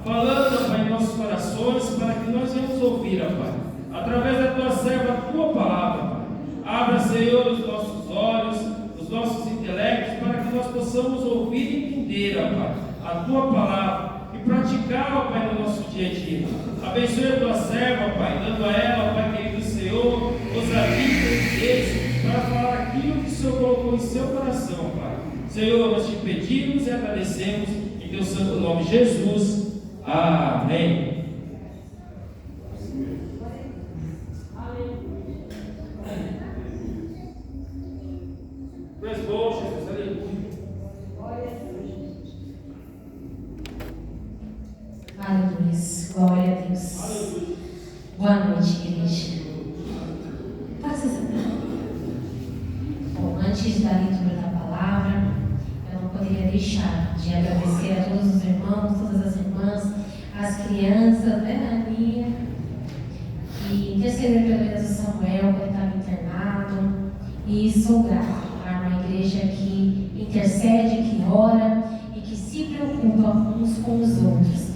falando, Pai, em nossos corações, para que nós venhamos ouvir, Pai, através da tua serva, a tua palavra, Pai. Abra, Senhor, os nossos olhos, os nossos intelectos, para que nós possamos ouvir e entender, Pai, a tua palavra e praticar, Pai, no nosso dia a dia. Abençoe a tua serva, Pai, dando a ela, Pai querido Senhor, ousadia e desejo para falar aquilo que o Senhor colocou em seu coração, Pai. Senhor, nós te pedimos e agradecemos em teu santo nome, Jesus. Amém. Praise God, Jesus, aleluia. Aleluia, glória a Deus. Aleluia. Boa noite, igreja. Passa essa palavra. Bom, antes da leitura da palavra, eu não poderia deixar de agradecer a todos os irmãos, todas as irmãs, as crianças, né, a Aninha, e interceder pela vida do Samuel, que estava internado, e sou grata a uma igreja que intercede, que ora e que se preocupa uns com os outros.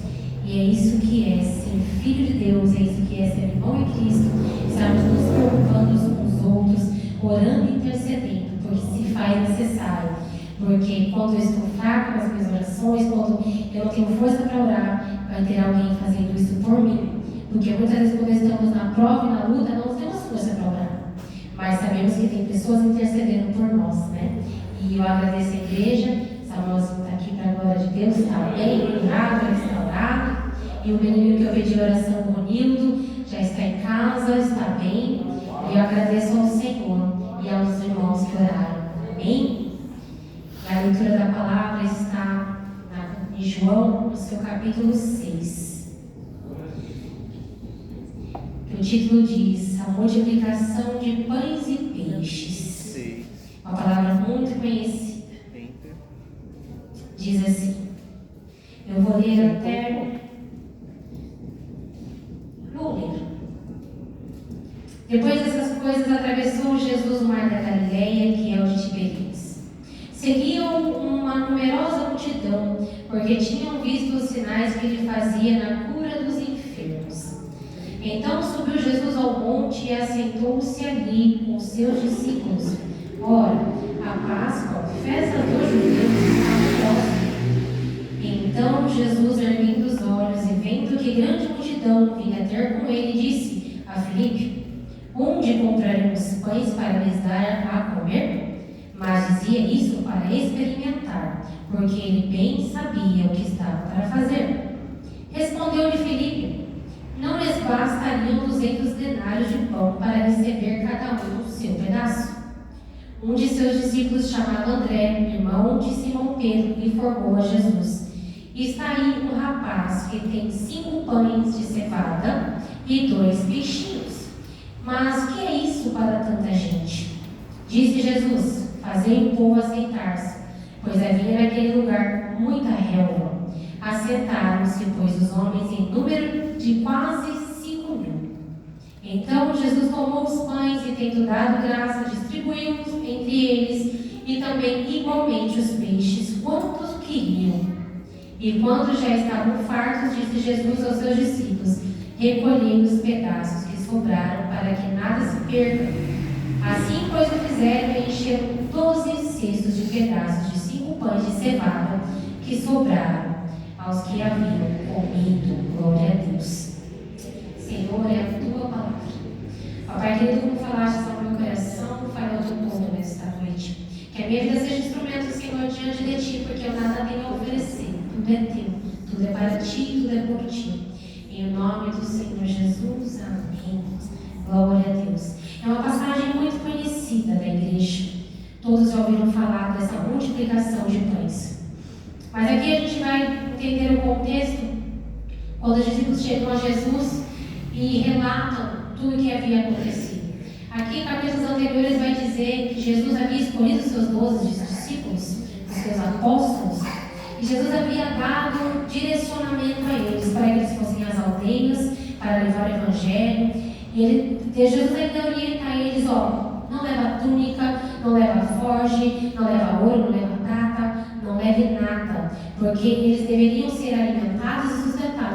E é isso que é ser filho de Deus, é isso que é ser irmão em Cristo. Estamos nos preocupando uns com os outros, orando e intercedendo, porque se faz necessário. Porque quando eu estou fraca nas minhas orações, quando eu não tenho força para orar, vai ter alguém fazendo isso por mim. Porque muitas vezes quando estamos na prova e na luta, não temos força para orar. Mas sabemos que tem pessoas intercedendo por nós, né? E eu agradeço a igreja. Samuelzinho está aqui para a glória de Deus, está bem, curado, restaurado. E o menino que eu pedi oração, o Ronildo, já está em casa, está bem. E eu agradeço ao Senhor e aos irmãos que oraram. Amém? E a leitura da palavra está em João, no seu capítulo 6. O título diz: a multiplicação de pães e peixes. Uma palavra muito conhecida. Diz assim, eu vou ler até... Vou ler. Depois dessas coisas, atravessou Jesus o mar da Galileia, que é o de Tiberíades. Seguiam uma numerosa multidão, porque tinham visto os sinais que ele fazia na cura dos enfermos. Então subiu Jesus ao monte e assentou-se ali com os seus discípulos. Ora, a Páscoa, festa dos judeus, estava próxima. Então Jesus, erguendo os olhos e vendo que grande multidão vinha ter com ele, disse a Filipe: onde compraremos pães para lhes dar a comer? Mas dizia isso para experimentar, porque ele bem sabia o que estava para fazer. Respondeu-lhe Filipe: não lhes bastariam 200 denários de pão para receber cada um o seu pedaço? Um de seus discípulos, chamado André, irmão de Simão Pedro, informou a Jesus: está aí um rapaz que tem 5 pães de cevada e 2 peixinhos. Mas que é isso para tanta gente? Disse Jesus: fazei o povo assentar-se, pois havia naquele lugar muita relva. Assentaram-se, pois, os homens em número de quase 5.000. Então Jesus tomou os pães e, tendo dado graça, distribuiu-os entre eles, e também igualmente os peixes, quantos queriam. E quando já estavam fartos, disse Jesus aos seus discípulos: recolhei os pedaços que sobraram, para que nada se perca. Assim, pois, o fizeram e encheram 12 cestos de pedaços de 5 pães de cevada que sobraram aos que haviam comido. Glória a Deus. Senhor, é a tua palavra. Papai querido, como falaste ao meu coração, fale ao teu povo nesta noite. Que a minha vida seja instrumento, Senhor, diante de ti, porque eu nada tenho a oferecer. Tudo é teu, tudo é para ti, tudo é por ti. Em nome do Senhor Jesus, amém. Glória a Deus. É uma passagem muito conhecida da igreja. Todos já ouviram falar dessa multiplicação de pães. Mas aqui a gente vai entender o contexto quando os discípulos chegam a Jesus e relatam tudo o que havia acontecido. Aqui, em capítulos anteriores, vai dizer que Jesus havia escolhido os seus 12 discípulos, os seus apóstolos, e Jesus havia dado direcionamento a eles, para que eles fossem às aldeias, para levar o evangelho. E Jesus ainda orienta a eles: ó, não leva túnica, não leva forge, não leva ouro, não leva prata, não leve nada, porque eles deveriam ser alimentados e sustentados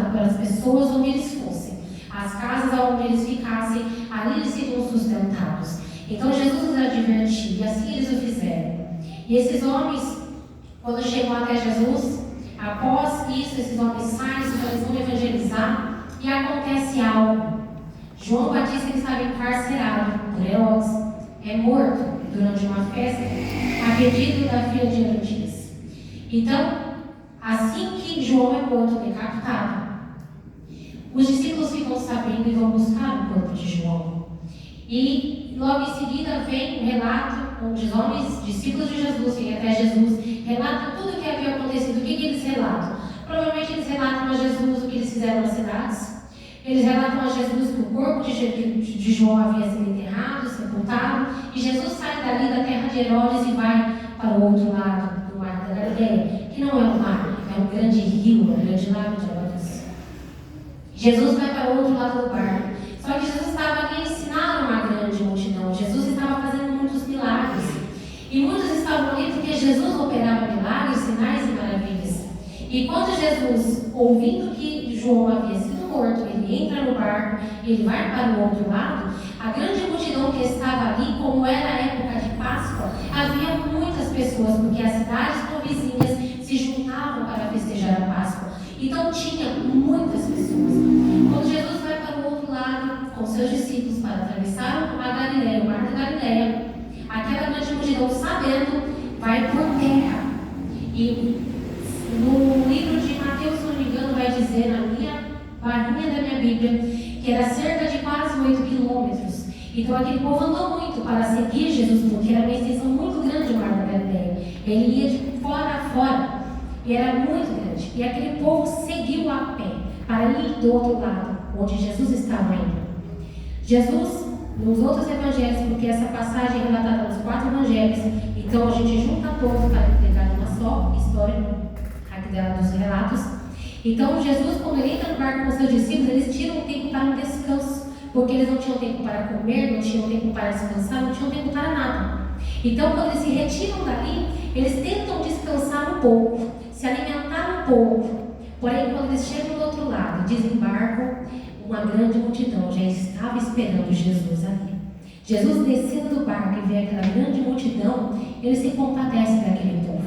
pessoas onde eles fossem, as casas onde eles ficassem, ali eles seriam sustentados. Então Jesus os advertiu, e assim eles o fizeram. E esses homens, quando chegam até Jesus, após isso, esses homens saem, eles vão evangelizar, e acontece algo. João Batista estava encarcerado por Herodes, é morto durante uma festa, a pedido da filha de Herodias. Então, assim que João é morto, decapitado, os discípulos ficam sabendo e vão buscar o corpo de João. E logo em seguida vem um relato onde os homens, discípulos de Jesus, vêm até Jesus, relatam tudo o que havia acontecido. O que eles relatam? Provavelmente eles relatam a Jesus o que eles fizeram nas cidades. Eles relatam a Jesus que o corpo de João havia sido enterrado, sepultado, e Jesus sai dali da terra de Herodes e vai para o outro lado do mar da Galileia, que não é um mar, é um grande rio, um grande lago de águas. Jesus vai para o outro lado do barco. Só que Jesus estava ali ensinando uma grande multidão. Jesus estava fazendo muitos milagres. E muitos estavam ali porque Jesus operava milagres, sinais e maravilhas. E quando Jesus, ouvindo que João havia sido morto, ele entra no barco e ele vai para o outro lado, a grande multidão que estava ali, como era a época de Páscoa, havia muitas pessoas, porque as cidades convizinhas se juntavam para festejar a Páscoa. Então tinha muitas pessoas. Quando Jesus vai para o outro lado com seus discípulos para atravessar a Galileia, o mar da Galileia, aquela grande multidão, sabendo, vai por terra. E no livro de Mateus, se não me engano, vai dizer na minha barrinha da minha Bíblia que era cerca de quase 8 quilômetros. Então aquele povo andou muito para seguir Jesus, porque era uma extensão muito grande o mar da Galileia. Ele ia de fora a fora e era muito grande. E aquele povo seguiu a pé para ir do outro lado, onde Jesus estava indo. Jesus, nos outros evangelhos, porque essa passagem é relatada nos 4 evangelhos, então a gente junta todos para entregar uma só história, aqui dela dos relatos. Então Jesus, quando ele entra no barco com seus discípulos, eles tiram um tempo para um descanso, porque eles não tinham tempo para comer, não tinham tempo para descansar, não tinham tempo para nada. Então quando eles se retiram dali, eles tentam descansar um pouco, se alimentar um pouco. Porém, quando eles chegam do outro lado, desembarcam, uma grande multidão já estava esperando Jesus ali. Jesus descendo do barco e vê aquela grande multidão, ele se compadece daquele povo,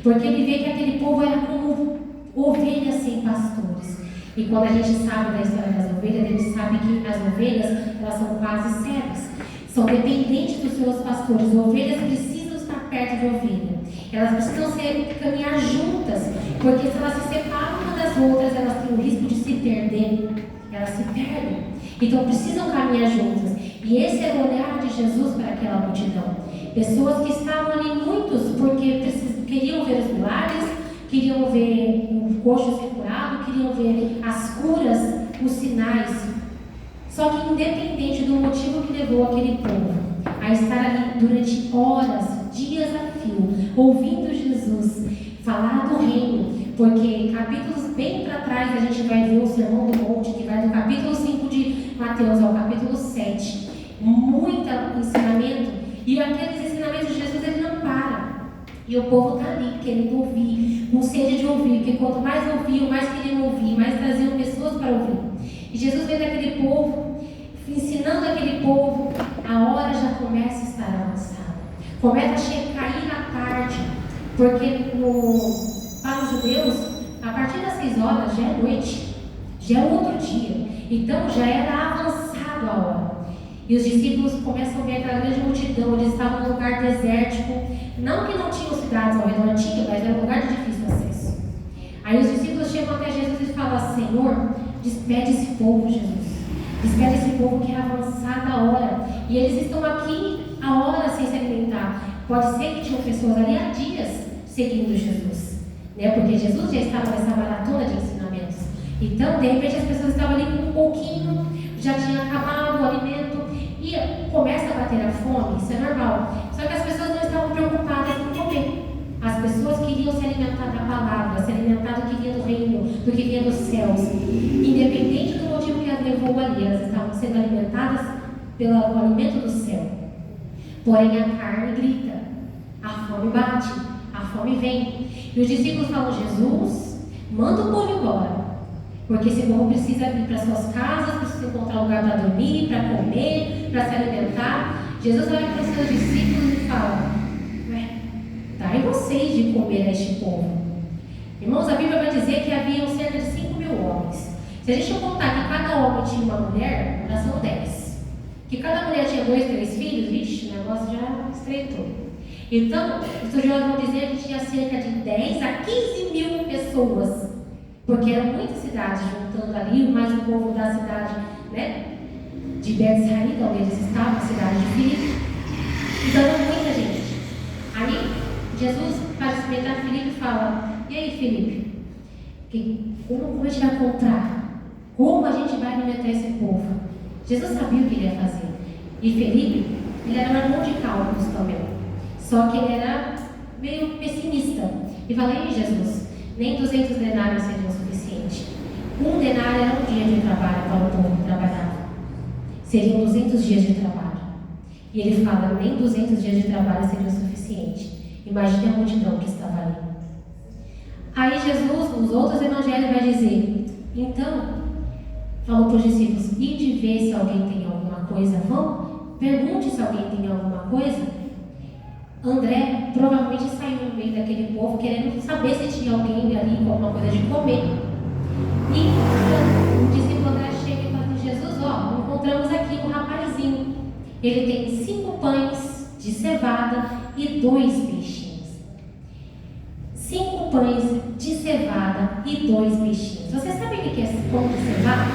porque ele vê que aquele povo era como ovelhas sem pastores. E quando a gente sabe da história das ovelhas, a gente sabe que as ovelhas, elas são quase cegas, são dependentes dos seus pastores. Ovelhas precisam estar perto de ovelha, elas precisam caminhar juntas, porque se elas se separam umas das outras, elas têm o risco de se perder, elas se perdem. Então precisam caminhar juntas. E esse era o olhar de Jesus para aquela multidão. Pessoas que estavam ali, muitos, porque queriam ver os milagres, queriam ver o coxo ser curado, queriam ver as curas, os sinais. Só que independente do motivo que levou aquele povo a estar ali durante horas, dias a fio, ouvindo Jesus falar do reino, porque capítulos bem para trás a gente vai ver o Sermão do Monte, que vai do capítulo 5 de Mateus ao capítulo 7, muito ensinamento, e aqueles ensinamentos de Jesus ele não para. E o povo está ali querendo ouvir, com sede de ouvir, porque quanto mais ouviam, mais queriam ouvir, mais traziam pessoas para ouvir. E Jesus vendo aquele povo, ensinando aquele povo, a hora já começa a estar avançada. Começa a cair a tarde, porque para os judeus, a partir das 6 horas já é noite, já é outro dia. Então já era avançado a hora. E os discípulos começam a ver aquela grande multidão, eles estavam num lugar desértico, não que não tinham cidades ao redor, tinha, mas era um lugar de difícil acesso. Aí os discípulos chegam até Jesus e falam: Senhor, despede esse povo, Jesus. Despede esse povo que é avançada a hora. E eles estão aqui a hora sem se alimentar. Pode ser que tinham pessoas ali há dias seguindo Jesus, né? Porque Jesus já estava nessa maratona de ensinamentos. Então, de repente, as pessoas estavam ali com um pouquinho, já tinha acabado o alimento, e começa a bater a fome, isso é normal. Só que as pessoas não estavam preocupadas em comer. As pessoas queriam se alimentar da palavra, se alimentar do que vinha do reino, do que vinha dos céus. Independente do motivo que as levou ali, elas estavam sendo alimentadas pelo alimento do céu. Porém, a carne grita, a fome bate, a fome vem. E os discípulos falam: Jesus, manda o povo embora. Porque esse povo precisa ir para suas casas, precisa encontrar lugar para dormir, para comer, para se alimentar. Jesus olha para os seus discípulos e fala: ué, dai vocês de comer a este povo. Irmãos, a Bíblia vai dizer que haviam cerca de 5.000 homens. Se a gente contar que cada homem tinha uma mulher, já são 10. Que cada mulher tinha 2, 3 filhos, vixe, o negócio já estreitou. Então, os estudiosos vão dizer que tinha cerca de 10 a 15.000 pessoas, porque eram muitas cidades juntando ali, mais o povo da cidade, né, de Betsaída, onde eles estavam, a cidade de Filipe. Então, era muita gente. Aí, Jesus, para experimentar Filipe, fala: e aí, Filipe, como a gente vai encontrar? Como a gente vai alimentar esse povo? Jesus sabia o que ele ia fazer. E Felipe, ele era um irmão de cálculos também. Só que ele era meio pessimista. E fala: ei, Jesus, nem 200 denários seriam suficiente. 1 denário era um dia de trabalho para o povo que trabalhava. Seriam 200 dias de trabalho. E ele fala: nem 200 dias de trabalho seriam suficiente. Imagine a multidão que estava ali. Aí Jesus, nos outros evangelhos, vai dizer: então, falou para os discípulos: ide ver se alguém tem alguma coisa. Vão, pergunte se alguém tem alguma coisa. André provavelmente saiu no meio daquele povo querendo saber se tinha alguém ali com alguma coisa de comer. E o discípulo André chega e fala assim: Jesus, ó, encontramos aqui um rapazinho. Ele tem 5 pães de cevada e 2 peixinhos. 5 pães de cevada e 2 peixinhos. Você sabe o que é esse pão de cevada?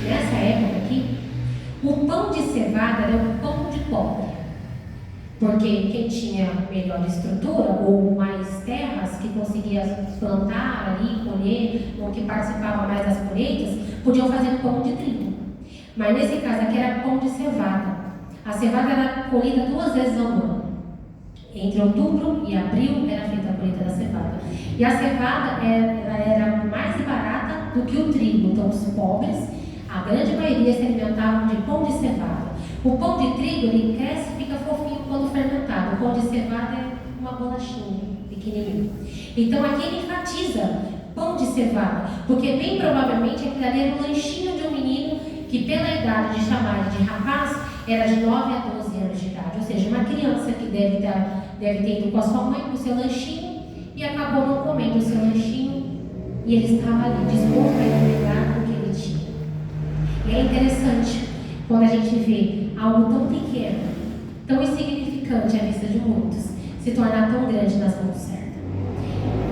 Nessa época aqui, o pão de cevada era o pão de cobre. Porque quem tinha melhor estrutura ou mais terras, que conseguia plantar ali, colher, ou que participava mais das colheitas, podiam fazer pão de trigo. Mas nesse caso aqui era pão de cevada. A cevada era colhida 2 vezes ao ano. Entre outubro e abril era feita a colheita da cevada. E a cevada era mais barata do que o trigo. Então os pobres, a grande maioria, se alimentavam de pão de cevada. O pão de trigo, ele cresce e fica fofinho quando fermentado. O pão de cevada é uma bolachinha pequenininha. Então aqui ele enfatiza pão de cevada, porque bem provavelmente aquilo ali era um lanchinho de um menino que, pela idade de chamar de rapaz, era de 9 a 12 anos de idade. Ou seja, uma criança que deve ter ido com a sua mãe com o seu lanchinho e acabou não comendo o seu lanchinho, e ele estava ali disposto a entregar o que ele tinha. E é interessante quando a gente vê algo tão pequeno, tão insignificante à vista de muitos, se tornar tão grande nas mãos certas.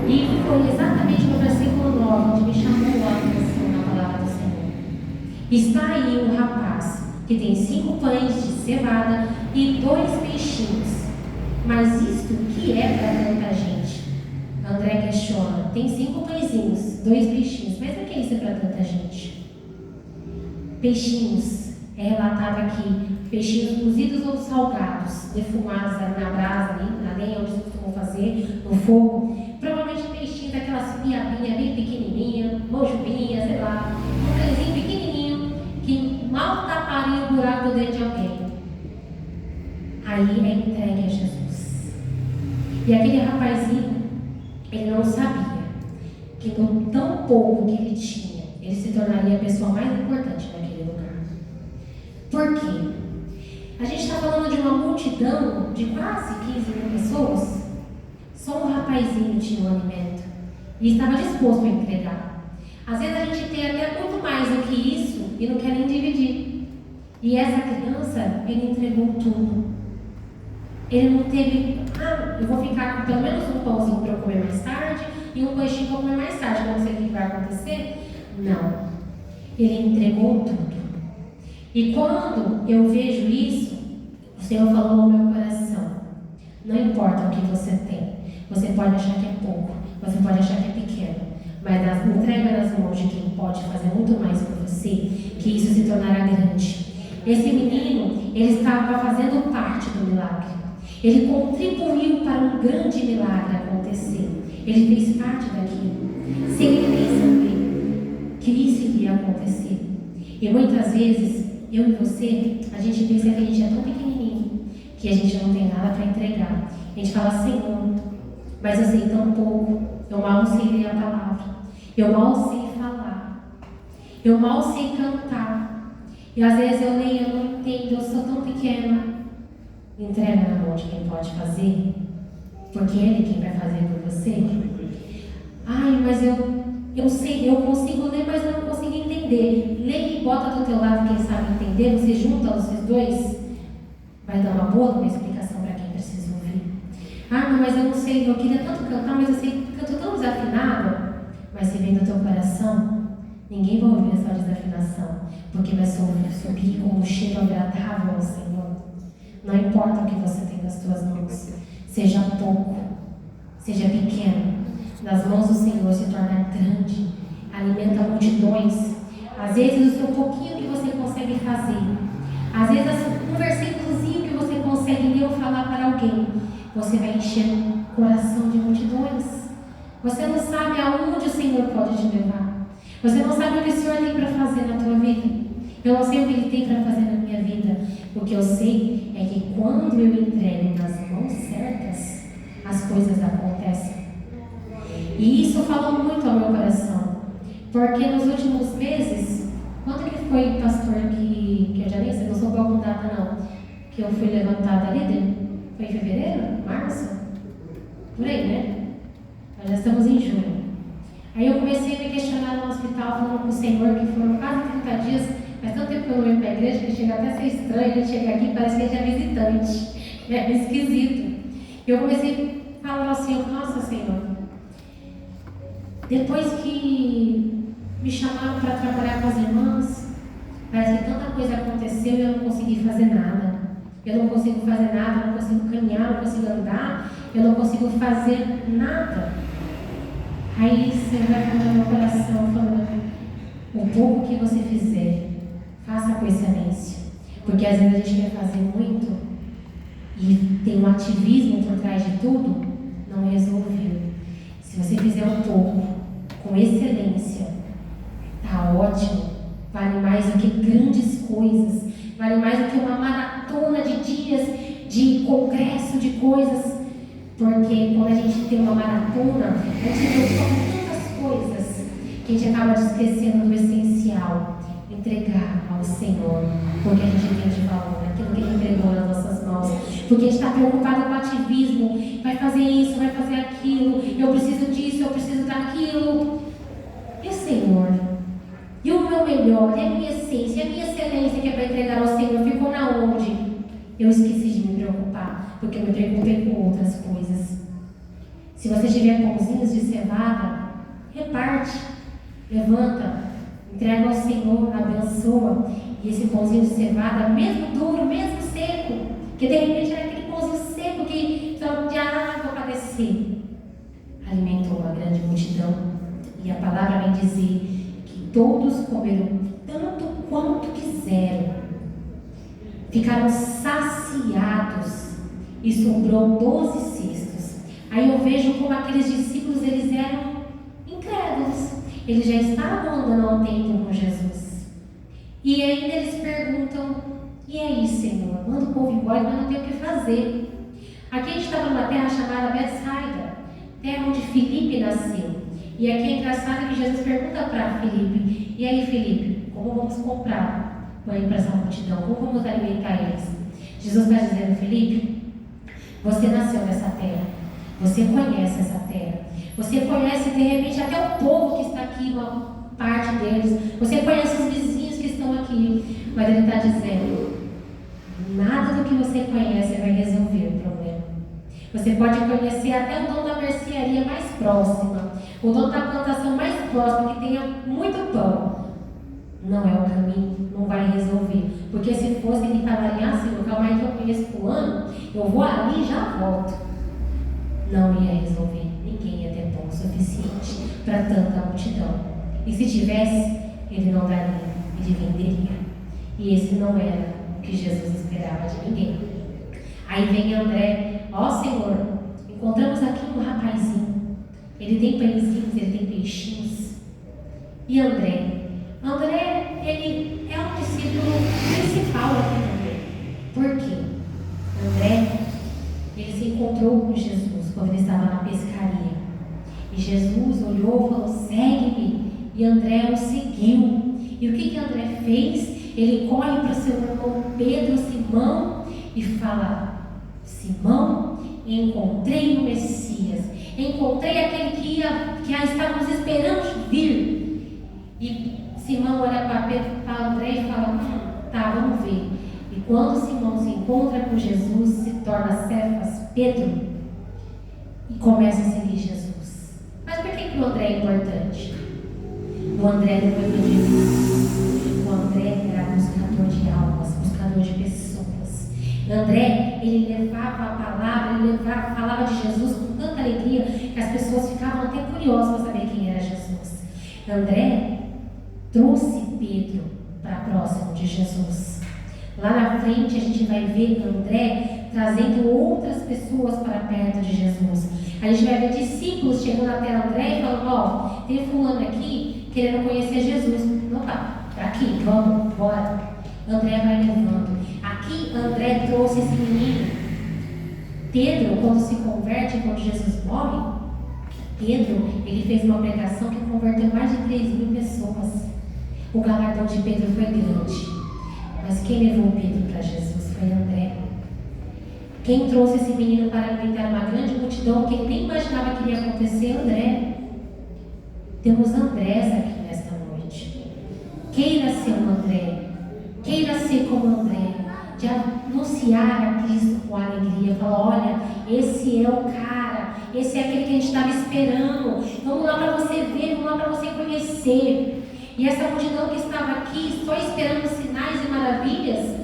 E foi exatamente no versículo 9 onde me chamou a atenção na palavra do Senhor. Está aí um rapaz que tem 5 pães de cevada e 2 peixinhos. Mas isto que é para tanta gente? André questiona: tem 5 pãezinhos, 2 peixinhos, mas o que é isso para tanta gente? Peixinhos, é relatado aqui, peixinhos cozidos ou salgados, defumados ali na brasa, ali, na lenha onde eles costumam fazer, no fogo. Provavelmente peixinhos daquelas piabinhas bem pequenininha, mojubinha, sei lá, um pãezinho pequenininho que mal taparia o buraco do dedo de alguém. Aí é entregue a Jesus. E aquele rapazinho, ele não sabia que com tão pouco que ele tinha, ele se tornaria a pessoa mais importante naquele lugar. Por quê? A gente está falando de uma multidão de quase 15.000 pessoas. Só um rapazinho tinha um alimento e estava disposto a entregar. Às vezes a gente tem até muito mais do que isso e não quer nem dividir. E essa criança, ele entregou tudo. Ele não teve: eu vou ficar com pelo menos um pãozinho para eu comer mais tarde e um peixinho para eu comer mais tarde, não sei o que vai acontecer. Não. Ele entregou tudo. E quando eu vejo isso, o Senhor falou no meu coração: não importa o que você tem, você pode achar que é pouco, você pode achar que é pequeno, mas entrega nas mãos de quem pode fazer muito mais por você, que isso se tornará grande. Esse menino, ele estava fazendo parte do milagre. Ele contribuiu para um grande milagre acontecer. Ele fez parte daquilo, sem ele nem saber que isso iria acontecer. E muitas vezes, eu e você, a gente pensa que a gente é tão pequenininho, que a gente não tem nada para entregar. A gente fala: Senhor, mas eu sei tão pouco, eu mal sei ler a palavra, eu mal sei falar. Eu mal sei cantar. E às vezes eu leio, eu não entendo, eu sou tão pequena. Entrega na mão de quem pode fazer, porque Ele é quem vai fazer por você. Ai, mas eu sei, eu consigo ler, mas eu não consigo entender. Lê e bota do teu lado quem sabe entender, você junta os dois, vai dar uma boa explicação para quem precisa ouvir. Ah, mas eu não sei, eu queria tanto cantar, mas eu sei que canto tão desafinado. Mas se vem do teu coração, ninguém vai ouvir essa desafinação, porque vai subir como um cheiro agradável ao Senhor. Não importa o que você tem nas tuas mãos, seja pouco, seja pequeno, nas mãos do Senhor se torna grande, alimenta multidões. Às vezes o seu pouquinho que você consegue fazer, às vezes um versículozinho que você consegue ler ou falar para alguém, você vai encher o coração de multidões. Você não sabe aonde o Senhor pode te levar. Você não sabe o que o Senhor tem para fazer na tua vida. Eu não sei o que Ele tem para fazer na minha vida. O que eu sei é que quando eu entrego nas mãos certas, as coisas acontecem. E isso falou muito ao meu coração. Porque nos últimos meses, quando que foi, pastor, que eu já nem sei, não sou boa com data não, que eu fui levantada líder? Foi em fevereiro? Março? Por aí, né? Nós já estamos em junho. Aí eu comecei a me questionar no hospital, falando com o Senhor, que foram quase 30 dias, faz tanto tempo que eu não venho para a igreja, que chega até a ser estranho, a gente chega aqui e parece que a gente é visitante. É esquisito. E eu comecei a falar ao Senhor, nossa Senhor, depois que me chamaram para trabalhar com as irmãs, parece que tanta coisa aconteceu e eu não consegui fazer nada. Eu não consigo fazer nada, eu não consigo caminhar, eu não consigo andar, eu não consigo fazer nada. Aí você vai falar no meu coração, falando, o pouco que você fizer, faça com excelência. Porque às vezes a gente quer fazer muito e tem um ativismo por trás de tudo, não resolveu. Se você fizer um pouco, com excelência, tá ótimo. Vale mais do que grandes coisas, vale mais do que uma maratona de dias de congresso de coisas. Porque quando a gente tem uma maratona, a gente vê tantas coisas que a gente acaba esquecendo do essencial: entregar ao Senhor, porque a gente entende valor, aquilo que Ele entregou nas nossas mãos. Porque a gente está preocupado com o ativismo, vai fazer isso, vai fazer aquilo, eu preciso disso, eu preciso daquilo. E o Senhor? E o meu melhor, e a minha essência, e a minha excelência que é para entregar ao Senhor, ficou na onde? Eu esqueci de me preocupar, porque eu me preocupei com outras coisas. Se você tiver pãozinhos de cevada, reparte, levanta, entrega ao Senhor, abençoa. E esse pãozinho de cevada, mesmo duro, mesmo seco, que de repente era aquele pãozinho seco que precisava de água para descer, alimentou uma grande multidão. E a palavra vem dizer que todos comeram tanto quanto quiseram, ficaram saciados e sobrou 12 cestos. Aí eu vejo como aqueles discípulos, eles eram incrédulos, eles já estavam andando há um tempo com Jesus, e ainda eles perguntam: e aí, Senhor, manda o povo embora, mas não tem o que fazer. Aqui a gente estava numa terra chamada Betsaida, terra onde Filipe nasceu. E aqui é engraçado que Jesus pergunta para Filipe: e aí, Filipe, como vamos comprar pães para essa multidão? Como vamos alimentar eles? Jesus está dizendo: Filipe, você nasceu nessa terra, você conhece essa terra, você conhece de repente até o povo que está aqui, uma parte deles, você conhece os vizinhos que estão aqui, mas Ele está dizendo: nada do que você conhece vai resolver o problema. Você pode conhecer até o dono da mercearia mais próxima, o dono da plantação mais próxima, que tenha muito pão. Não é o caminho, não vai resolver. Porque se fosse, ele falaria assim: calma aí que eu conheço fulano, eu vou ali e já volto. Não ia resolver, ninguém ia ter pão suficiente para tanta multidão. E se tivesse, ele não daria, ele venderia. E esse não era o que Jesus esperava de ninguém. Aí vem André: ó Senhor, encontramos aqui um rapazinho, ele tem pãezinhos, ele tem peixinhos. E André, ele é um discípulo principal aqui também. Por quê? André, ele se encontrou com Jesus quando ele estava na pescaria. E Jesus olhou e falou: segue-me. E André o seguiu. E o que André fez? Ele corre para o seu irmão Pedro, Simão, e fala: Simão, encontrei o Messias, encontrei aquele que estávamos esperando vir. E Simão olha para André e fala: tá, vamos ver. E quando Simão se encontra com Jesus, se torna Cefas, Pedro, e começa a seguir Jesus. Mas por que o André é importante? O André não foi de Jesus. O André era buscador de almas, buscador de pessoas. André, ele levava a palavra, ele falava de Jesus com tanta alegria que as pessoas ficavam até curiosas para saber quem era Jesus. André trouxe Pedro para próximo de Jesus. Lá na frente a gente vai ver André trazendo outras pessoas para perto de Jesus. A gente vai ver discípulos chegando até André e falando: tem fulano aqui querendo conhecer Jesus. Opa, tá aqui, vamos, bora. André vai levando. Aqui André trouxe esse menino. Pedro, quando se converte, quando Jesus morre, Pedro, ele fez uma pregação que converteu mais de 3.000 pessoas. O galardão de Pedro foi grande. Mas quem levou Pedro para Jesus foi André. Quem trouxe esse menino para alimentar uma grande multidão que ele nem imaginava que iria acontecer? André. Temos Andrés aqui nesta noite. Queira ser um André. Queira ser como André. De anunciar a Cristo com alegria. Falar: olha, esse é o cara. Esse é aquele que a gente estava esperando. Vamos lá para você ver, vamos lá para você conhecer. E essa multidão que estava aqui, só esperando sinais e maravilhas,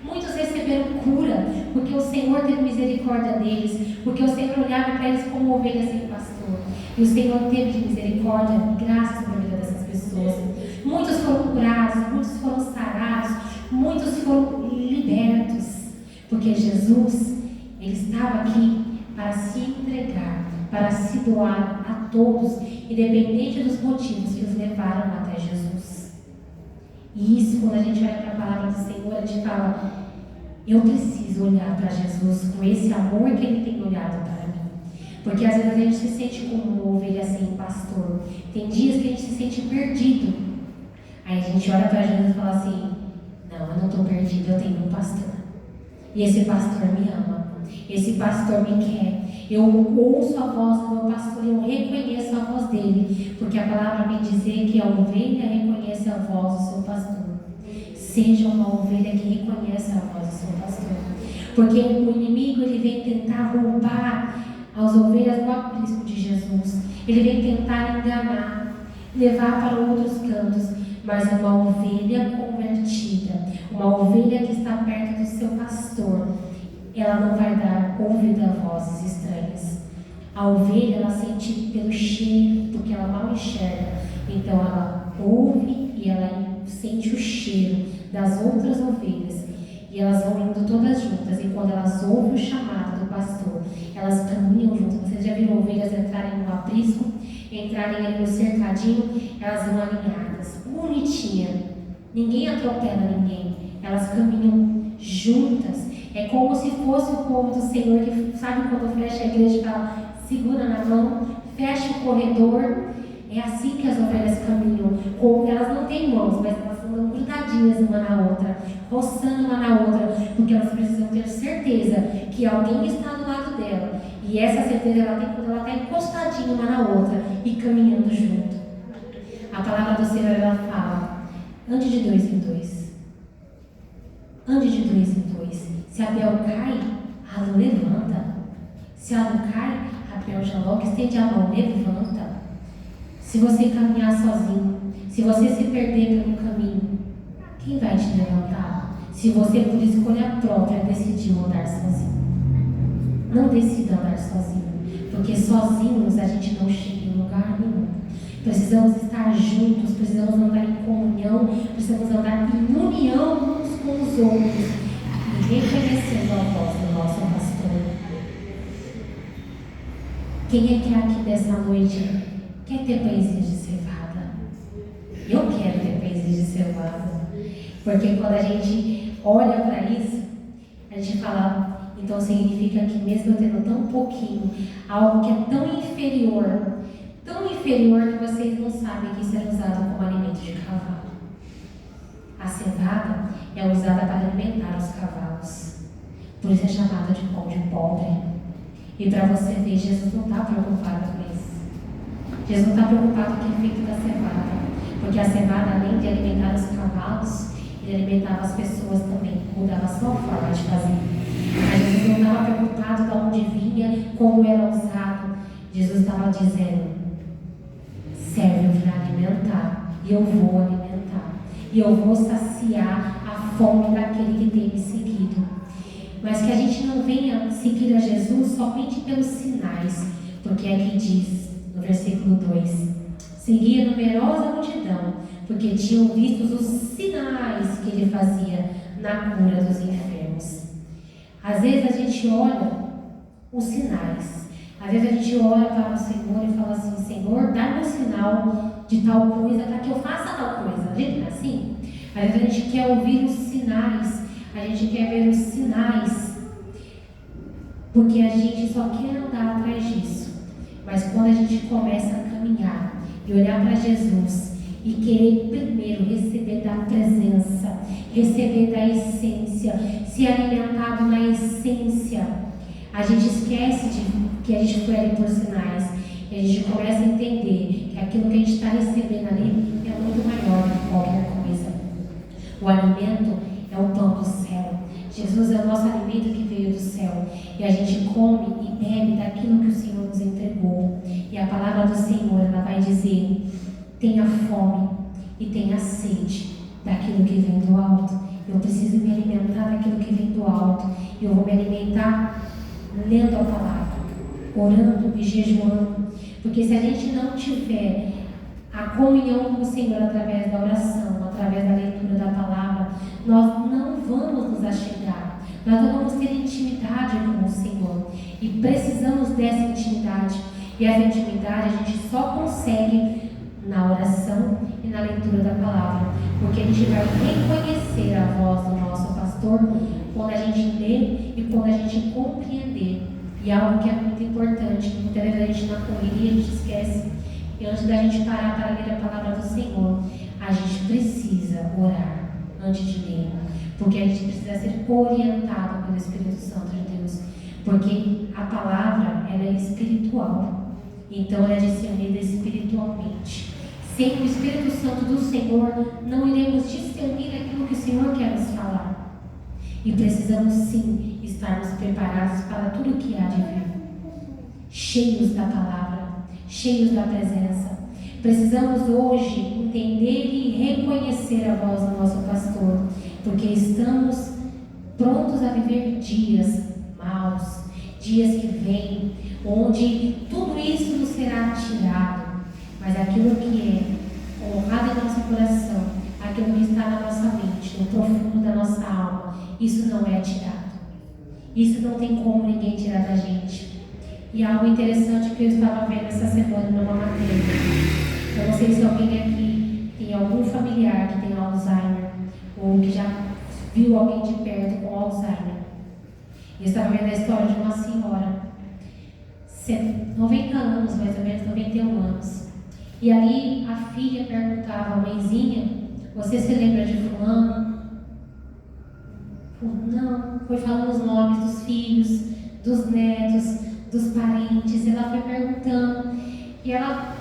muitos receberam cura, porque o Senhor teve misericórdia deles, porque o Senhor olhava para eles como ovelhas sem pastor. E o Senhor teve misericórdia, graças à vida dessas pessoas. Muitos foram curados, muitos foram sarados, muitos foram libertos, porque Jesus, ele estava aqui para se entregar, para se doar a todos, independente dos motivos que os levaram até Jesus. E isso, quando a gente olha para a palavra do Senhor, a gente fala: eu preciso olhar para Jesus com esse amor que Ele tem olhado para mim. Porque às vezes a gente se sente como uma ovelha sem pastor. Tem dias que a gente se sente perdido. Aí a gente olha para Jesus e fala assim: não, eu não estou perdido, eu tenho um pastor. E esse pastor me ama. Esse pastor me quer. Eu ouço a voz do meu pastor e eu reconheço a voz dele. Porque a palavra me diz que a ovelha reconhece a voz do seu pastor. Seja uma ovelha que reconhece a voz do seu pastor. Porque o inimigo, ele vem tentar roubar as ovelhas do aprisco de Jesus. Ele vem tentar enganar, levar para outros cantos. Mas uma ovelha convertida, uma ovelha que está perto do seu pastor, ela não vai dar ouvido a vozes estranhas. A ovelha, ela sente pelo cheiro, porque ela mal enxerga. Então ela ouve e ela sente o cheiro das outras ovelhas. E elas vão indo todas juntas. E quando elas ouvem o chamado do pastor, elas caminham juntas. Vocês já viram ovelhas entrarem no aprisco, entrarem ali no cercadinho? Elas vão alinhadas, bonitinha. Ninguém atropela ninguém. Elas caminham juntas. É como se fosse o povo do Senhor, que sabe quando fecha a igreja e fala: segura na mão, fecha o corredor. É assim que as ovelhas caminham. Elas não têm mãos, mas elas andam grudadinhas uma na outra, roçando uma na outra, porque elas precisam ter certeza que alguém está do lado dela. E essa certeza ela tem quando ela está encostadinha uma na outra e caminhando junto. A palavra do Senhor, ela fala: ande de 2 em 2. Ande de 2 em 2. Se Abel cai, Alan levanta. Se Alan cai, Abel já logo estende a mão, levanta. Se você caminhar sozinho, se você se perder pelo caminho, quem vai te levantar? Se você, por escolha própria, decidiu andar sozinho. Não decida andar sozinho, porque sozinhos a gente não chega em lugar nenhum. Precisamos estar juntos, precisamos andar em comunhão, precisamos andar em união uns com os outros e reconhecendo a voz do nosso pastor. Quem é que aqui dessa noite quer ter pãezinhos de cevada? Eu quero ter pãezinhos de cevada, porque quando a gente olha para isso, a gente fala: então significa que mesmo eu tendo tão pouquinho, algo que é tão inferior que vocês não sabem que isso é usado como alimento de cavalo. é usada para alimentar os cavalos. Por isso é chamada de pão de pobre. E para você ver, Jesus não está preocupado com isso. Jesus não está preocupado com o efeito da cevada. Porque a cevada, além de alimentar os cavalos, ele alimentava as pessoas também. Mudava a sua forma de fazer. Mas Jesus não estava preocupado de onde vinha, como era usado. Jesus estava dizendo: serve para alimentar, e eu vou alimentar, e eu vou saciar a fome daquele que tem me seguido. Mas que a gente não venha seguir a Jesus somente pelos sinais, porque aqui diz, no versículo 2, seguia numerosa multidão, porque tinham visto os sinais que ele fazia na cura dos enfermos. Às vezes a gente olha os sinais, às vezes a gente olha para o Senhor e fala assim: Senhor, dá-me um sinal de tal coisa para que eu faça tal coisa. A gente não é assim? Às vezes a gente quer ouvir os sinais, a gente quer ver os sinais, porque a gente só quer andar atrás disso. Mas quando a gente começa a caminhar e olhar para Jesus e querer primeiro receber da presença, receber da essência, ser alimentado na essência, a gente esquece de que a gente foi ali por sinais. E a gente começa a entender que aquilo que a gente está recebendo ali é muito maior do que qualquer coisa. O alimento é o pão do céu. Jesus é o nosso alimento que veio do céu. E a gente come e bebe daquilo que o Senhor nos entregou. E a palavra do Senhor, ela vai dizer: tenha fome e tenha sede daquilo que vem do alto. Eu preciso me alimentar daquilo que vem do alto. E eu vou me alimentar lendo a palavra, orando e jejuando. Porque se a gente não tiver a comunhão com o Senhor através da oração, através da leitura da palavra, nós não vamos nos achegar, nós não vamos ter intimidade com o Senhor. E precisamos dessa intimidade. E essa intimidade a gente só consegue na oração e na leitura da palavra, porque a gente vai reconhecer a voz do nosso pastor quando a gente lê e quando a gente compreender. E algo que é muito importante, muitas vezes a gente na correria a gente esquece, e antes da gente parar para ler a palavra do Senhor, a gente precisa orar antes de ler, porque a gente precisa ser orientado pelo Espírito Santo de Deus, porque a palavra, ela é espiritual, então ela é discernida espiritualmente. Sem o Espírito Santo do Senhor, não iremos discernir aquilo que o Senhor quer nos falar. E precisamos sim estarmos preparados para tudo que há de vir, cheios da palavra, cheios da presença. Precisamos hoje entender e reconhecer a voz do nosso pastor, porque estamos prontos a viver dias maus, dias que vêm, onde tudo isso nos será tirado, mas aquilo que é honrado em nosso coração, aquilo que está na nossa mente, no profundo da nossa alma, isso não é tirado. Isso não tem como ninguém tirar da gente. E algo interessante que eu estava vendo essa semana numa matéria. Eu não sei se alguém aqui tem algum familiar que tem Alzheimer, ou que já viu alguém de perto com Alzheimer. Eu estava vendo a história de uma senhora, 90 anos, mais ou menos, 91 anos. E ali a filha perguntava: mãezinha, você se lembra de fulano? Não, foi falando os nomes dos filhos, dos netos, dos parentes. Ela foi perguntando. E ela,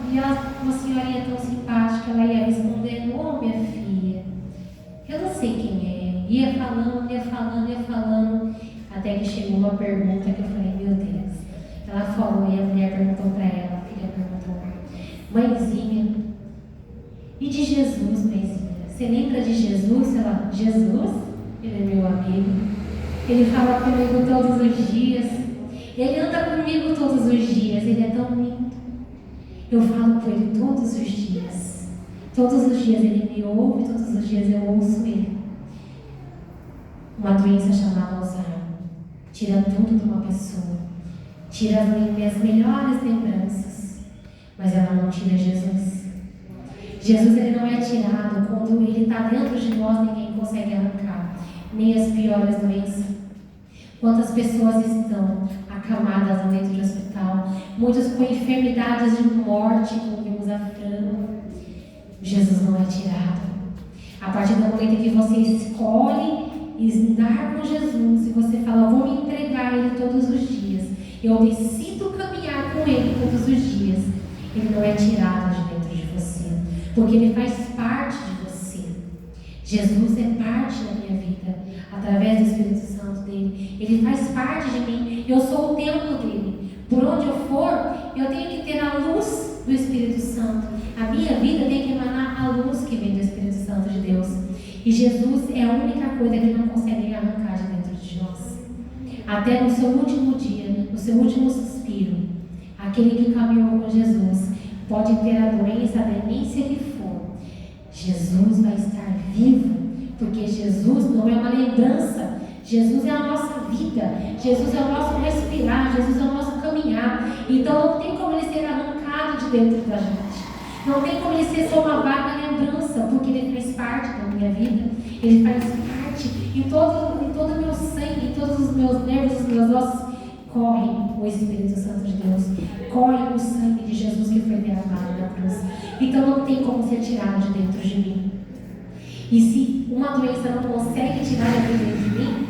uma senhorinha tão simpática, ela ia respondendo: oh, minha filha, eu não sei quem é. Ia falando, até que chegou uma pergunta que eu falei: meu Deus. Ela falou, e a mulher perguntou para ela, a filha perguntou: mãezinha, e de Jesus, mãezinha? Você lembra de Jesus? Ela: Jesus? Ele é meu amigo, ele fala comigo todos os dias, ele anda comigo todos os dias, ele é tão lindo. Eu falo com ele todos os dias ele me ouve, todos os dias eu ouço ele. Uma doença chamada Alzheimer tira tudo de uma pessoa, tira as melhores lembranças, mas ela não tira Jesus. Jesus, ele não é tirado quando ele está dentro de nós, ninguém consegue arrancar, nem as piores doenças. Quantas pessoas estão acamadas dentro de hospital, muitas com enfermidades de morte, como vimos a Fran. Jesus não é tirado. A partir do momento que você escolhe estar com Jesus e você fala, eu vou me entregar a Ele todos os dias, eu decido caminhar com Ele todos os dias, Ele não é tirado de dentro de você, porque Ele faz parte de você. Jesus é parte da minha vida, através do Espírito Santo dele. Ele faz parte de mim, eu sou o templo dele. Por onde eu for, eu tenho que ter a luz do Espírito Santo. A minha vida tem que emanar a luz que vem do Espírito Santo de Deus. E Jesus é a única coisa que não consegue arrancar de dentro de nós. Até no seu último dia, no seu último suspiro, aquele que caminhou com Jesus pode ter a doença, a demência que for, Jesus vai estar vivo, porque Jesus não é uma lembrança, Jesus é a nossa vida, Jesus é o nosso respirar, Jesus é o nosso caminhar. Então não tem como ele ser arrancado de dentro da gente, não tem como ele ser só uma vaga lembrança, porque ele faz parte da minha vida, ele faz parte em todo o meu sangue, em todos os meus nervos, os meus ossos, corre o Espírito Santo de Deus, corre o sangue de Jesus que foi derramado na cruz. Então não tem como ser tirado de dentro de mim. E se uma doença não consegue tirar de dentro de mim,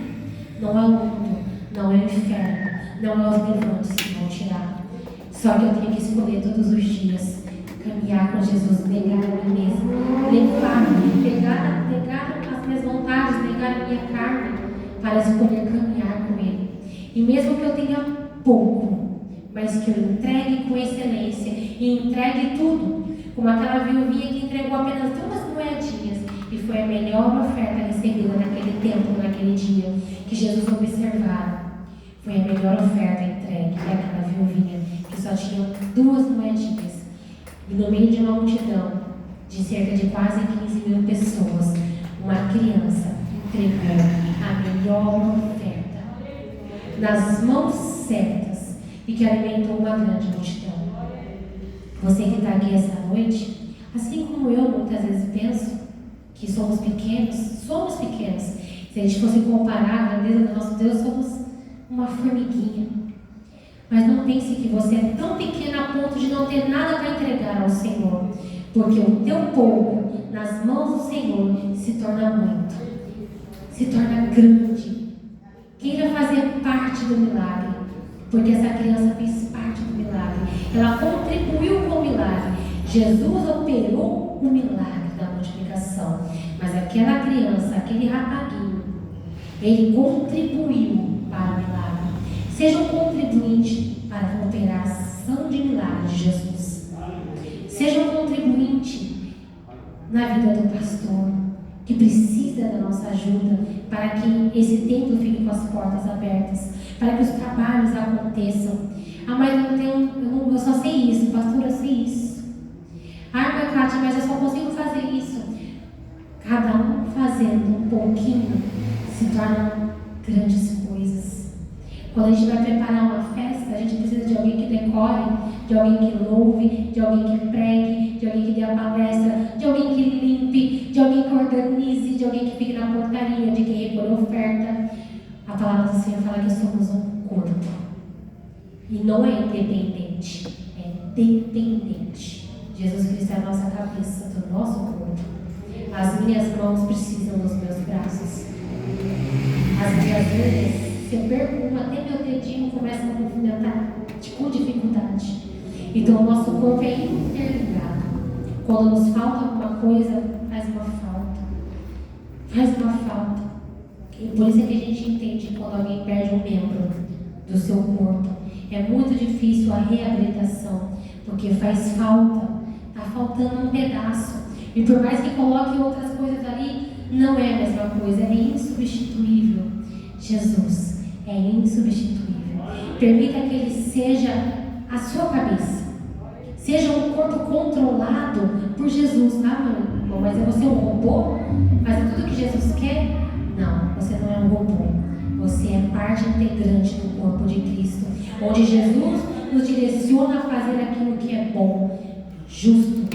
não é o mundo, não é o inferno, não é os levantes que vão tirar. Só que eu tenho que escolher todos os dias caminhar com Jesus, negar a mim mesmo, negar as minhas vontades, negar a minha carne, para escolher caminhar com Ele. E mesmo que eu tenha pouco, mas que eu entregue com excelência e entregue tudo, como aquela viuvinha que entregou apenas 2 moedinhas, e foi a melhor oferta recebida naquele tempo, naquele dia, que Jesus observara. Foi a melhor oferta entregue, que é aquela viuvinha que só tinha 2 moedinhas. E no meio de uma multidão de cerca de quase 15.000 pessoas, uma criança entregou a melhor oferta nas mãos certas e que alimentou uma grande multidão. Você que está aqui essa noite, assim como eu muitas vezes penso que somos pequenos. Se a gente fosse comparar a grandeza do nosso Deus, somos uma formiguinha. Mas não pense que você é tão pequeno a ponto de não ter nada para entregar ao Senhor, porque o teu pouco nas mãos do Senhor se torna muito, se torna grande. Queira fazer parte do milagre, porque essa criança fez parte do milagre, ela contribuiu com o milagre. Jesus operou o milagre da multiplicação, mas aquela criança, aquele rapaguinho, ele contribuiu para o milagre. Seja um contribuinte para a operação de milagre de Jesus. Seja um contribuinte na vida do pastor, que precisa da nossa ajuda para que esse templo fique com as portas abertas, para que os trabalhos aconteçam. Ah, mas eu só sei isso, pastor, eu sei isso. Ah, mas Kátia, mas eu só consigo fazer isso. Cada um fazendo um pouquinho se tornam grandes coisas. Quando a gente vai preparar uma festa, a gente precisa de alguém que decore, de alguém que louve, de alguém que pregue, de alguém que dê a palestra, de alguém que limpe, de alguém que organize, de alguém que fique na portaria, de quem recolhe oferta. A palavra do Senhor fala que somos um corpo. E não é independente, é dependente. Jesus Cristo é a nossa cabeça do nosso corpo. As minhas mãos precisam dos meus braços. As minhas orelhas, se eu perco uma, até meu dedinho começa a movimentar com dificuldade. Então o nosso corpo é interligado. Quando nos falta alguma coisa, faz uma falta. Faz uma falta. E por isso é que a gente entende que quando alguém perde um membro do seu corpo, é muito difícil a reabilitação, porque faz falta. Está faltando um pedaço. E por mais que coloque outras coisas ali, não é a mesma coisa, é insubstituível. Jesus é insubstituível. Permita que Ele seja a sua cabeça. Seja um corpo controlado por Jesus. Ah, não, mas você é um robô? Mas é tudo que Jesus quer? Não, você não é um robô. Você é parte integrante do corpo de Cristo, onde Jesus nos direciona a fazer aquilo que é bom, justo,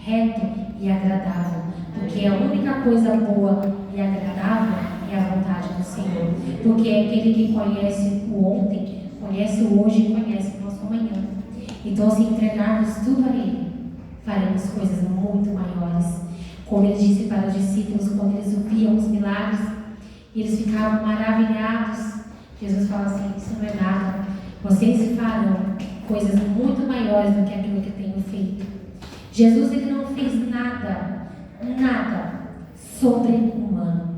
reto e agradável. Porque a única coisa boa e agradável é a vontade do Senhor. Porque é aquele que conhece o ontem, conhece o hoje e conhece o nosso amanhã. Então, se entregarmos tudo a Ele, faremos coisas muito maiores. Como ele disse para os discípulos, quando eles viam os milagres, e eles ficavam maravilhados. Jesus fala assim: isso não é nada. Vocês farão coisas muito maiores do que aquilo que tenho feito. Jesus, ele não fez nada sobre-humano.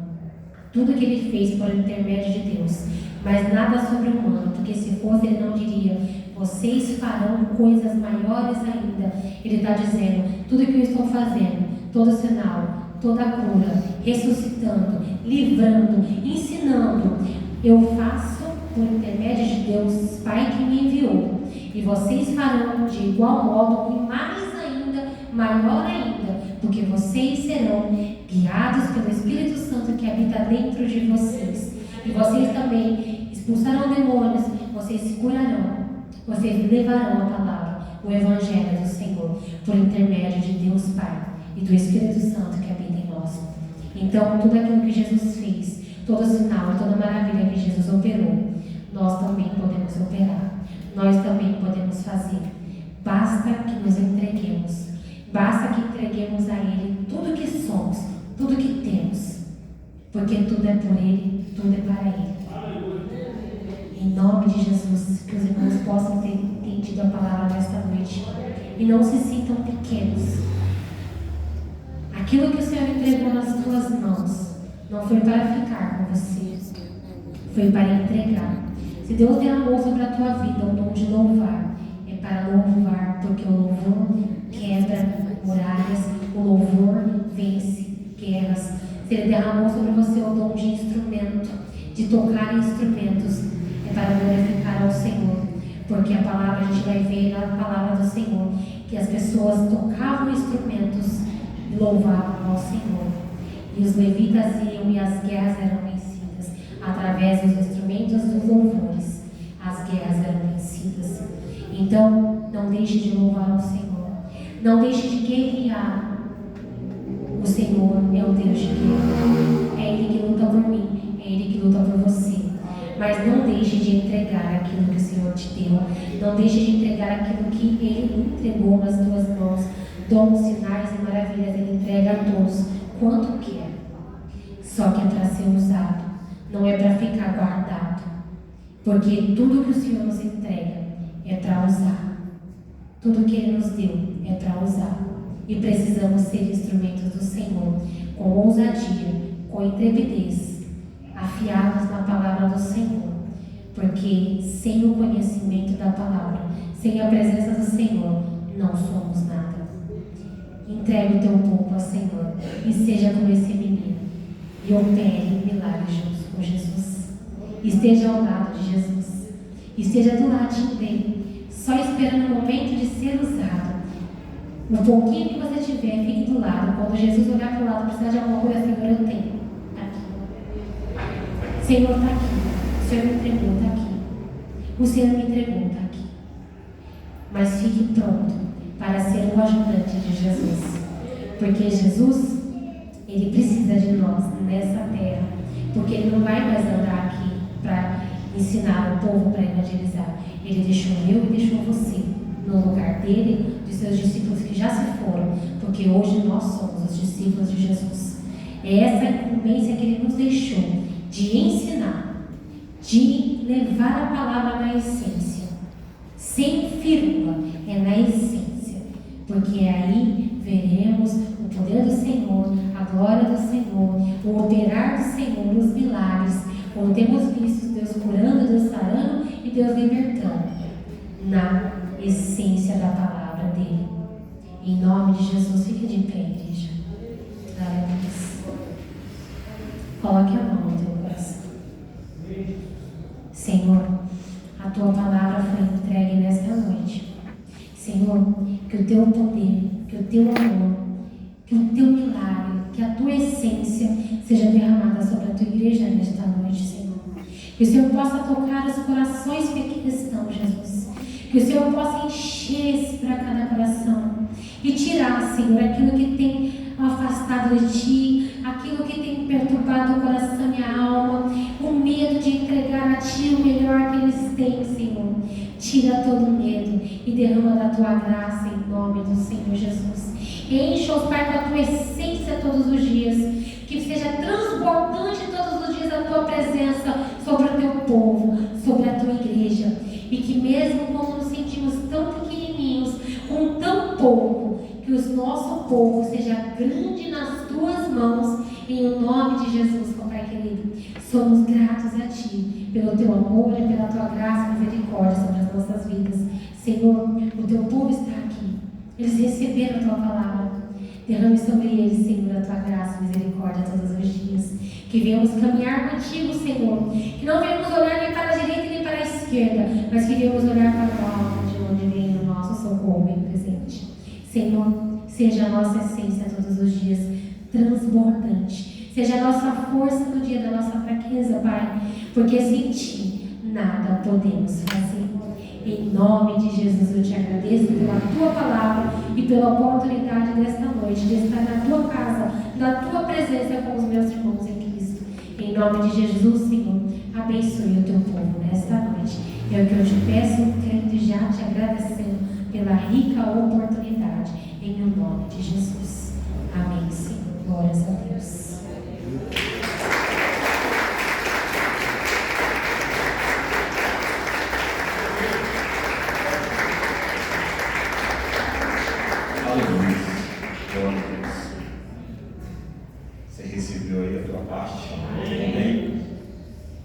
Tudo que ele fez por intermédio de Deus, mas nada sobre-humano, porque se fosse ele não diria: vocês farão coisas maiores ainda. Ele está dizendo: tudo que eu estou fazendo, todo sinal, toda cura, ressuscitando, livrando, ensinando, eu faço por intermédio de Deus, Pai que me enviou. E vocês farão de igual modo e mais ainda, maior ainda, porque vocês serão guiados pelo Espírito Santo que habita dentro de vocês. E vocês também expulsarão demônios, vocês se curarão, vocês levarão a palavra, o Evangelho do Senhor, por intermédio de Deus Pai e do Espírito Santo que habita em nós. Então, tudo aquilo que Jesus fez, todo sinal, toda maravilha que Jesus operou, nós também podemos operar, nós também podemos fazer. Basta que nos entreguemos, basta que entreguemos a Ele tudo que somos, tudo que temos, porque tudo é por Ele, tudo é para Ele. Em nome de Jesus, que os irmãos possam ter entendido a palavra nesta noite e não se sintam pequenos. Aquilo que o Senhor entregou nas tuas mãos não foi para ficar com você, foi para entregar. Se Deus derramou sobre a tua vida o dom de louvar, é para louvar, porque o louvor quebra muralhas, o louvor vence guerras. Se Ele derramou sobre você o dom de instrumento, de tocar instrumentos, é para glorificar ao Senhor, porque a palavra, a gente vai ver na palavra do Senhor, que as pessoas tocavam instrumentos e louvavam ao Senhor. E os levitas iam e as guerras eram vencidas. Através dos instrumentos dos louvores, as guerras eram vencidas. Então, não deixe de louvar ao Senhor. Não deixe de guerrear. O Senhor é o Deus de guerra. É Ele que luta por mim. É Ele que luta por você. Mas não deixe de entregar aquilo que o Senhor te deu. Não deixe de entregar aquilo que Ele entregou nas tuas mãos. Dons, sinais e maravilhas Ele entrega a todos quanto quer. Só que é para ser usado. Não é para ficar guardado. Porque tudo que o Senhor nos entrega é para usar. Tudo que Ele nos deu é para usar. E precisamos ser instrumentos do Senhor, com ousadia, com intrepidez, afiados na palavra do Senhor. Porque sem o conhecimento da palavra, sem a presença do Senhor, não somos nada. Entregue o teu povo ao Senhor e seja como esse menino. E opere milagres juntos com Jesus. Esteja ao lado de Jesus. Esteja do ladinho dele, só esperando o momento de ser usado. No pouquinho que você tiver, fique do lado. Quando Jesus olhar para o lado, precisar de alguma coisa, Senhor, eu tenho. Aqui. Senhor, está aqui. O Senhor me entregou, está aqui. O Senhor me entregou, está aqui. Mas fique pronto para ser o ajudante de Jesus. Porque Jesus, Ele precisa de nós nessa terra. Porque Ele não vai mais andar aqui para ensinar o povo, para evangelizar. Ele deixou eu e deixou você no lugar dele, de seus discípulos que já se foram. Porque hoje nós somos os discípulos de Jesus. É essa incumbência que Ele nos deixou de ensinar, de levar a palavra na essência. Sem vírgula, é na essência. Porque aí veremos o poder do Senhor, a glória do Senhor, o operar do Senhor, os milagres, como temos visto Deus curando, Deus sarando e Deus libertando, na essência da palavra dele. Em nome de Jesus, fique de pé, igreja. Glória a Deus. Coloque a mão no teu coração. Senhor, a tua palavra foi entregue nesta noite. Senhor, que o teu poder, que o teu amor, que o teu milagre, que a tua essência seja derramada sobre a tua igreja nesta noite, Senhor. Que o Senhor possa tocar os corações que aqui estão, Jesus. Que o Senhor possa encher-se para cada coração e tirar, Senhor, aquilo que tem afastado de ti, aquilo que tem perturbado o coração e a alma, o medo de entregar a Ti o melhor que eles têm, Senhor. Tira todo medo e derrama da Tua graça em nome do Senhor Jesus. Encha-os, Pai, com a Tua essência todos os dias. Que seja transbordante todos os dias a Tua presença sobre o Teu povo, sobre a Tua igreja. E que mesmo quando nos sentimos tão pequenininhos, com tão pouco, que o nosso povo seja grande nas Tuas mãos, em o nome de Jesus, Pai querido. Somos gratos a Ti, pelo Teu amor e pela Tua graça e misericórdia sobre as nossas vidas. Senhor, o Teu povo está aqui. Eles receberam a Tua palavra. Derrame sobre eles, Senhor, a Tua graça e misericórdia todos os dias. Que venhamos caminhar contigo, Senhor. Que não venhamos olhar nem para a direita nem para a esquerda, mas que venhamos olhar para o alto, de onde vem o nosso socorro bem presente. Senhor, seja a nossa essência todos os dias transbordante. Seja a nossa força no dia da nossa fraqueza, Pai. Porque sem Ti nada podemos fazer. Em nome de Jesus eu Te agradeço pela Tua palavra e pela oportunidade desta noite de estar na Tua casa, na Tua presença com os meus irmãos em Cristo. Em nome de Jesus, Senhor, abençoe o Teu povo nesta noite. É o que eu te peço, querendo já te agradecendo pela rica oportunidade. Em o nome de Jesus. Amém, Senhor. Glórias a Deus. Aleluia. Glória a Deus. Você recebeu aí a tua parte? Amém?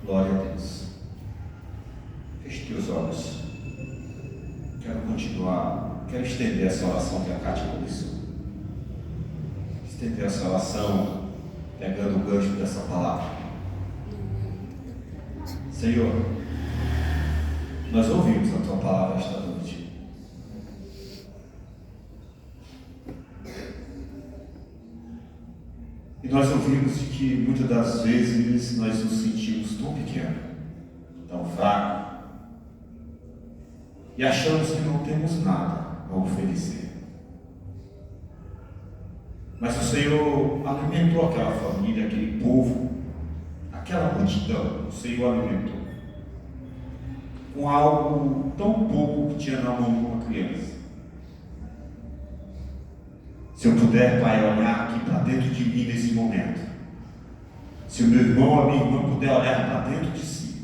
Glória a Deus. Feche teus olhos. Quero continuar. Quero estender essa oração que a Cátia começou. Estender essa oração pegando o gancho dessa palavra. Senhor, nós ouvimos a Tua palavra esta noite. E nós ouvimos de que muitas das vezes nós nos sentimos tão pequenos, tão fracos, e achamos que não temos nada a oferecer. Mas o Senhor alimentou aquela família, aquele povo, aquela multidão. O Senhor alimentou com algo tão pouco que tinha na mão de uma criança. Se eu puder, Pai, olhar aqui para dentro de mim nesse momento, se o meu irmão ou a minha irmã puder olhar para dentro de si,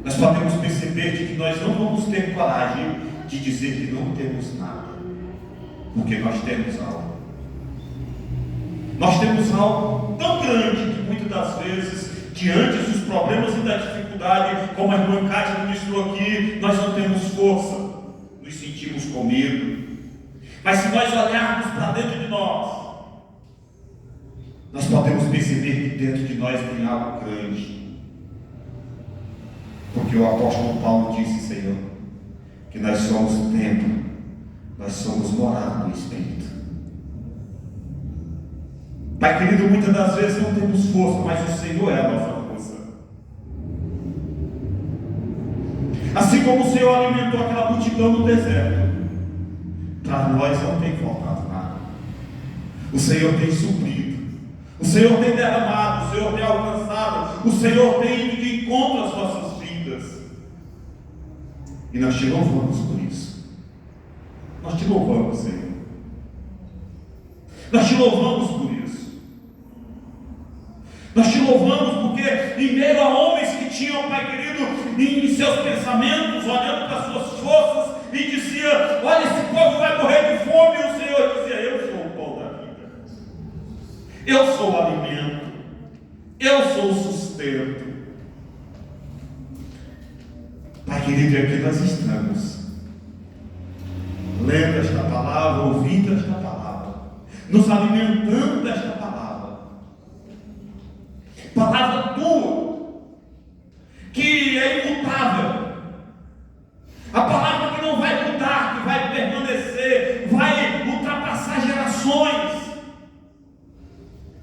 nós podemos perceber de que nós não vamos ter coragem de dizer que não temos nada, porque nós temos algo. Nós temos algo tão grande que muitas das vezes, diante dos problemas e da dificuldade, como a irmã Cátia ministrou aqui, nós não temos força, nos sentimos com medo. Mas se nós olharmos para dentro de nós podemos perceber que dentro de nós tem algo grande. Porque o apóstolo Paulo disse, Senhor, que nós somos o templo, nós somos morada do Espírito. Pai querido, muitas das vezes não temos força, mas o Senhor é a nossa força. Assim como o Senhor alimentou aquela multidão no deserto, para nós não tem faltado nada. O Senhor tem suprido, o Senhor tem derramado, o Senhor tem alcançado, o Senhor tem ido de encontro às nossas vidas. E nós te louvamos por isso. Nós te louvamos, Senhor. Nós te louvamos por isso. Nós te louvamos porque em meio a homens que tinham, Pai querido, em seus pensamentos, olhando para as suas forças, e dizia, olha, esse povo vai morrer de fome, e o Senhor dizia, eu sou o pão da vida, eu sou o alimento, eu sou o sustento. Pai querido, aqui nós estamos lendo esta palavra, ouvindo esta palavra, nos alimentando desta palavra, palavra tua, que é imutável, a palavra que não vai mudar, que vai permanecer, vai ultrapassar gerações,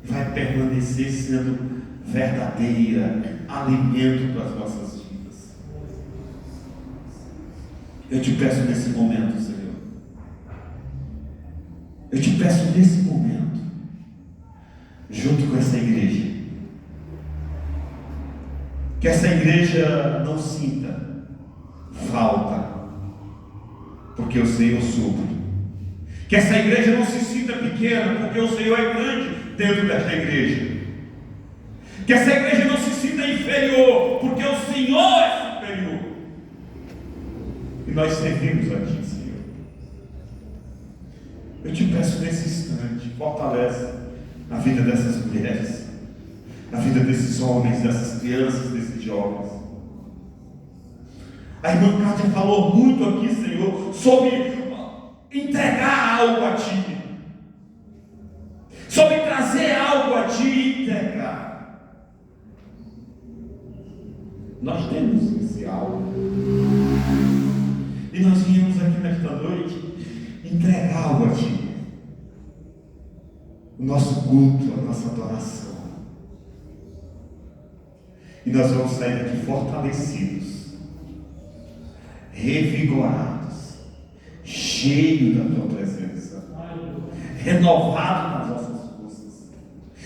vai permanecer sendo verdadeira alimento para as nossas vidas. Eu te peço nesse momento, Senhor, eu te peço nesse momento, junto com essa igreja, Que essa igreja não sinta falta, porque o Senhor supre. Que essa igreja não se sinta pequena, porque o Senhor é grande dentro desta igreja. Que essa igreja não se sinta inferior, porque o Senhor é superior. E nós servimos a Ti, Senhor. Eu te peço nesse instante, fortalece a vida dessas mulheres, a vida desses homens, dessas crianças, desses jovens. A irmã Kátia falou muito aqui, Senhor, sobre entregar algo a Ti, sobre trazer algo a Ti e entregar. Nós temos esse algo, e nós viemos aqui nesta noite entregar algo a Ti, o nosso culto, a nossa adoração, e nós vamos sair daqui fortalecidos, revigorados, cheio da Tua presença, renovado nas nossas forças,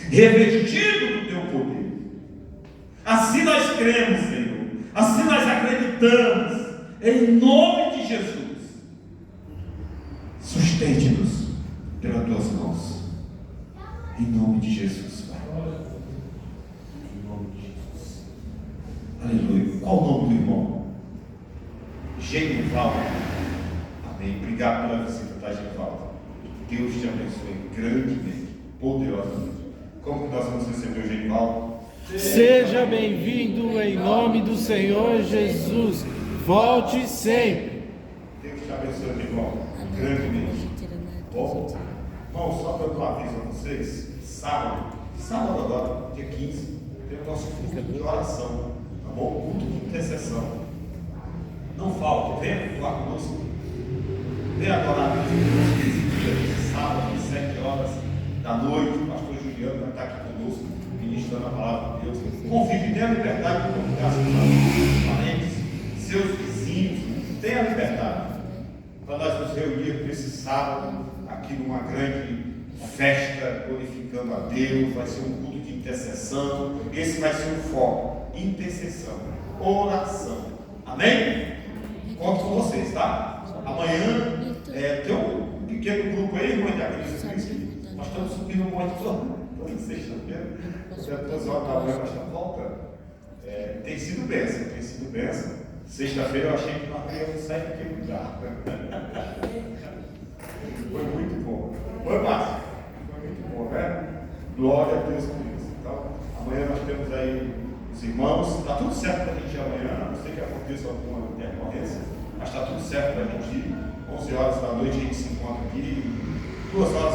revestido do Teu poder. Assim nós cremos, Senhor, assim nós acreditamos, em nome de Jesus. Sustente-nos pelas Tuas mãos, em nome de Jesus, Pai. Em nome de Jesus. Aleluia. Qual o nome do irmão? Genivaldo. Amém. Obrigado pela visita, tá, Genivaldo? Deus te abençoe grandemente, poderosamente. Como que nós vamos receber o Genivaldo? Seja bem-vindo em nome do Senhor Jesus. Volte sempre. Deus te abençoe, meu irmão, grandemente. Bom, irmão, só para eu dar aviso a vocês, sábado agora, dia 15, tem o nosso culto de oração, tá bom? Culto de intercessão. Não falte, venha falar conosco. Venha adorar a Deus conosco nesse dia, sábado, às 7 horas da noite. O pastor Juliano vai estar aqui conosco, ministrando a palavra de Deus. Convide, tenha a liberdade de convidar seus parentes, seus vizinhos, tenha a liberdade para nós nos reunirmos nesse sábado, aqui numa grande festa, glorificando a Deus. Vai ser um culto de intercessão. Esse vai ser o foco: intercessão, oração. Amém? Conto com vocês, tá? Amanhã tem um pequeno grupo aí, irmã de Cristo. Nós estamos subindo um monte toda sexta-feira, até 12 horas da manhã nós estamos voltando. Tem sido bênção. Sexta-feira eu achei que nós íamos sair daquele lugar. Foi muito bom. Foi massa. Foi muito bom, né? Glória a Deus por isso. Então, amanhã nós temos aí os irmãos. Está tudo certo para a gente ir amanhã. Não sei que aconteça alguma intercorrência, mas está tudo certo para a gente ir. 11 horas da noite a gente se encontra aqui. 2 horas